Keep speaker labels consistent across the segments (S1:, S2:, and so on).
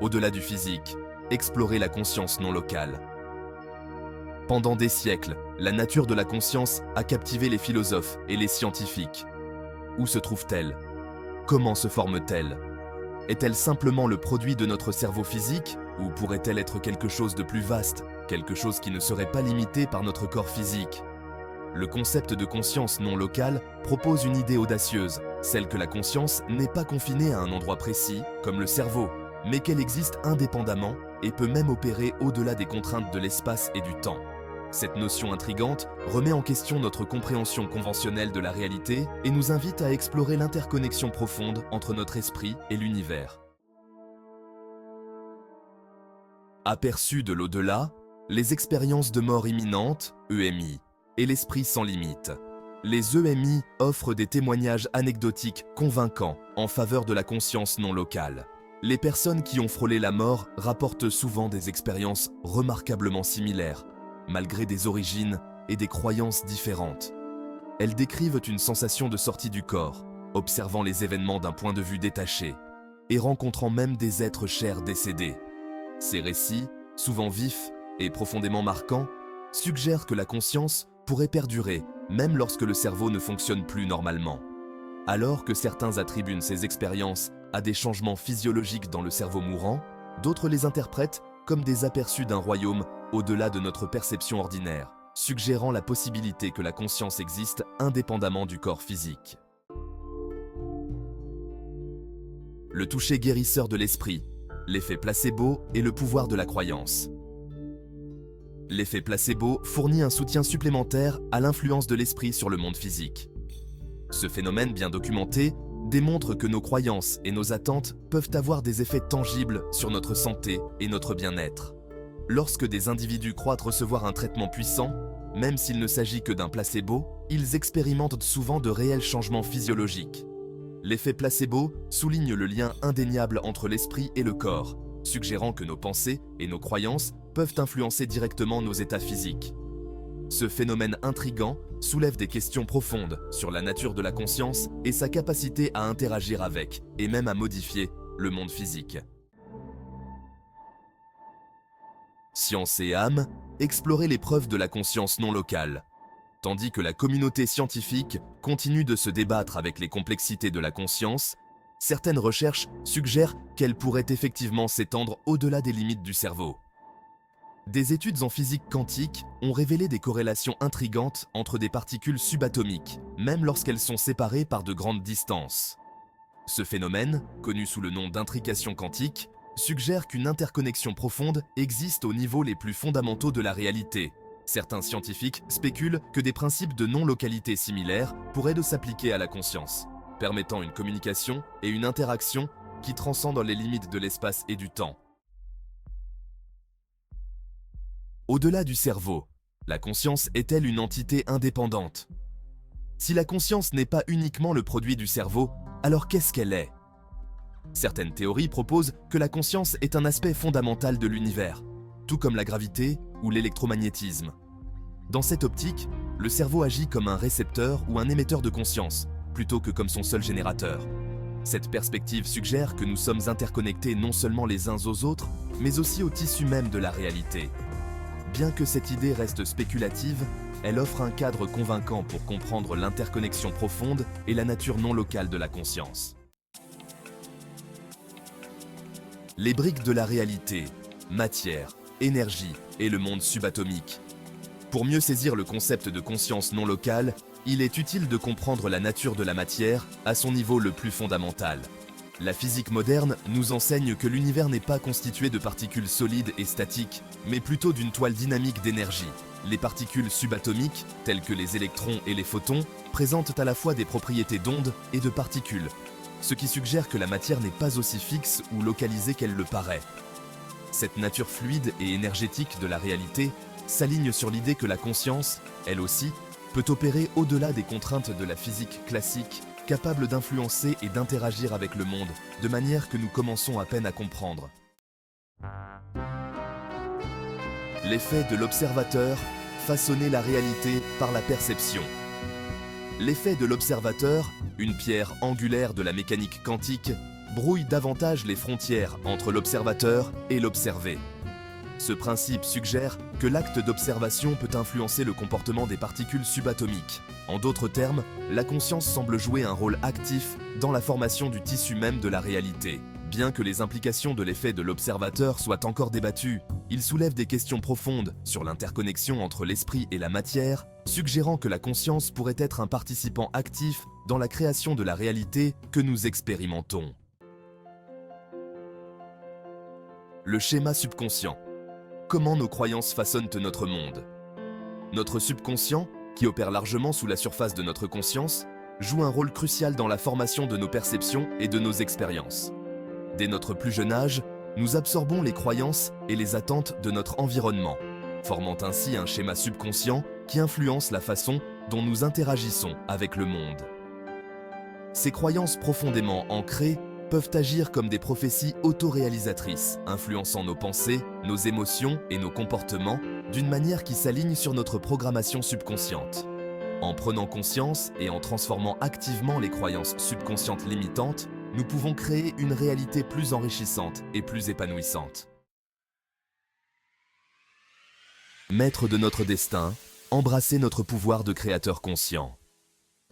S1: Au-delà du physique, explorer la conscience non locale. Pendant des siècles, la nature de la conscience a captivé les philosophes et les scientifiques. Où se trouve-t-elle? Comment se forme-t-elle? Est-elle simplement le produit de notre cerveau physique ou pourrait-elle être quelque chose de plus vaste, quelque chose qui ne serait pas limité par notre corps physique? Le concept de conscience non locale propose une idée audacieuse, celle que la conscience n'est pas confinée à un endroit précis, comme le cerveau, mais qu'elle existe indépendamment et peut même opérer au-delà des contraintes de l'espace et du temps. Cette notion intrigante remet en question notre compréhension conventionnelle de la réalité et nous invite à explorer l'interconnexion profonde entre notre esprit et l'univers. Aperçu de l'au-delà, les expériences de mort imminente, EMI, et l'esprit sans limite. Les EMI offrent des témoignages anecdotiques convaincants en faveur de la conscience non locale. Les personnes qui ont frôlé la mort rapportent souvent des expériences remarquablement similaires, malgré des origines et des croyances différentes. Elles décrivent une sensation de sortie du corps, observant les événements d'un point de vue détaché, et rencontrant même des êtres chers décédés. Ces récits, souvent vifs et profondément marquants, suggèrent que la conscience pourrait perdurer, même lorsque le cerveau ne fonctionne plus normalement. Alors que certains attribuent ces expériences à des changements physiologiques dans le cerveau mourant, d'autres les interprètent comme des aperçus d'un royaume au-delà de notre perception ordinaire, suggérant la possibilité que la conscience existe indépendamment du corps physique. Le toucher guérisseur de l'esprit, l'effet placebo et le pouvoir de la croyance. L'effet placebo fournit un soutien supplémentaire à l'influence de l'esprit sur le monde physique. Ce phénomène bien documenté démontre que nos croyances et nos attentes peuvent avoir des effets tangibles sur notre santé et notre bien-être. Lorsque des individus croient recevoir un traitement puissant, même s'il ne s'agit que d'un placebo, ils expérimentent souvent de réels changements physiologiques. L'effet placebo souligne le lien indéniable entre l'esprit et le corps, suggérant que nos pensées et nos croyances peuvent influencer directement nos états physiques. Ce phénomène intrigant soulève des questions profondes sur la nature de la conscience et sa capacité à interagir avec, et même à modifier, le monde physique. Science et âme, explorer les preuves de la conscience non locale. Tandis que la communauté scientifique continue de se débattre avec les complexités de la conscience, certaines recherches suggèrent qu'elle pourrait effectivement s'étendre au-delà des limites du cerveau. Des études en physique quantique ont révélé des corrélations intrigantes entre des particules subatomiques, même lorsqu'elles sont séparées par de grandes distances. Ce phénomène, connu sous le nom d'intrication quantique, suggère qu'une interconnexion profonde existe aux niveaux les plus fondamentaux de la réalité. Certains scientifiques spéculent que des principes de non-localité similaires pourraient s'appliquer à la conscience, permettant une communication et une interaction qui transcendent les limites de l'espace et du temps. Au-delà du cerveau, la conscience est-elle une entité indépendante? Si la conscience n'est pas uniquement le produit du cerveau, alors qu'est-ce qu'elle est? Certaines théories proposent que la conscience est un aspect fondamental de l'univers, tout comme la gravité ou l'électromagnétisme. Dans cette optique, le cerveau agit comme un récepteur ou un émetteur de conscience, plutôt que comme son seul générateur. Cette perspective suggère que nous sommes interconnectés non seulement les uns aux autres, mais aussi au tissu même de la réalité. Bien que cette idée reste spéculative, elle offre un cadre convaincant pour comprendre l'interconnexion profonde et la nature non locale de la conscience. Les briques de la réalité, matière, énergie et le monde subatomique. Pour mieux saisir le concept de conscience non locale, il est utile de comprendre la nature de la matière à son niveau le plus fondamental. La physique moderne nous enseigne que l'univers n'est pas constitué de particules solides et statiques, mais plutôt d'une toile dynamique d'énergie. Les particules subatomiques, telles que les électrons et les photons, présentent à la fois des propriétés d'ondes et de particules, ce qui suggère que la matière n'est pas aussi fixe ou localisée qu'elle le paraît. Cette nature fluide et énergétique de la réalité s'aligne sur l'idée que la conscience, elle aussi, peut opérer au-delà des contraintes de la physique classique, capable d'influencer et d'interagir avec le monde de manière que nous commençons à peine à comprendre. L'effet de l'observateur, façonner la réalité par la perception. L'effet de l'observateur, une pierre angulaire de la mécanique quantique, brouille davantage les frontières entre l'observateur et l'observé. Ce principe suggère que l'acte d'observation peut influencer le comportement des particules subatomiques. En d'autres termes, la conscience semble jouer un rôle actif dans la formation du tissu même de la réalité. Bien que les implications de l'effet de l'observateur soient encore débattues, il soulève des questions profondes sur l'interconnexion entre l'esprit et la matière, suggérant que la conscience pourrait être un participant actif dans la création de la réalité que nous expérimentons. Le schéma subconscient. Comment nos croyances façonnent notre monde? Notre subconscient, qui opère largement sous la surface de notre conscience, joue un rôle crucial dans la formation de nos perceptions et de nos expériences. Dès notre plus jeune âge, nous absorbons les croyances et les attentes de notre environnement, formant ainsi un schéma subconscient qui influence la façon dont nous interagissons avec le monde. Ces croyances profondément ancrées peuvent agir comme des prophéties autoréalisatrices, influençant nos pensées, nos émotions et nos comportements d'une manière qui s'aligne sur notre programmation subconsciente. En prenant conscience et en transformant activement les croyances subconscientes limitantes, nous pouvons créer une réalité plus enrichissante et plus épanouissante. Maître de notre destin, embrasser notre pouvoir de créateur conscient.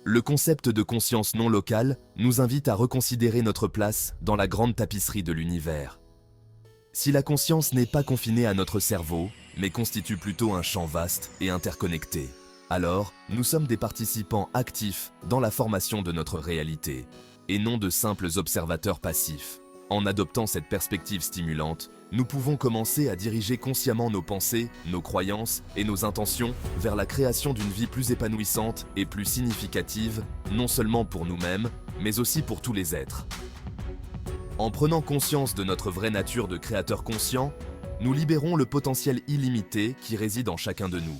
S1: Le concept de conscience non locale nous invite à reconsidérer notre place dans la grande tapisserie de l'univers. Si la conscience n'est pas confinée à notre cerveau, mais constitue plutôt un champ vaste et interconnecté, alors nous sommes des participants actifs dans la formation de notre réalité, et non de simples observateurs passifs. En adoptant cette perspective stimulante, nous pouvons commencer à diriger consciemment nos pensées, nos croyances et nos intentions vers la création d'une vie plus épanouissante et plus significative, non seulement pour nous-mêmes, mais aussi pour tous les êtres. En prenant conscience de notre vraie nature de créateur conscient, nous libérons le potentiel illimité qui réside en chacun de nous.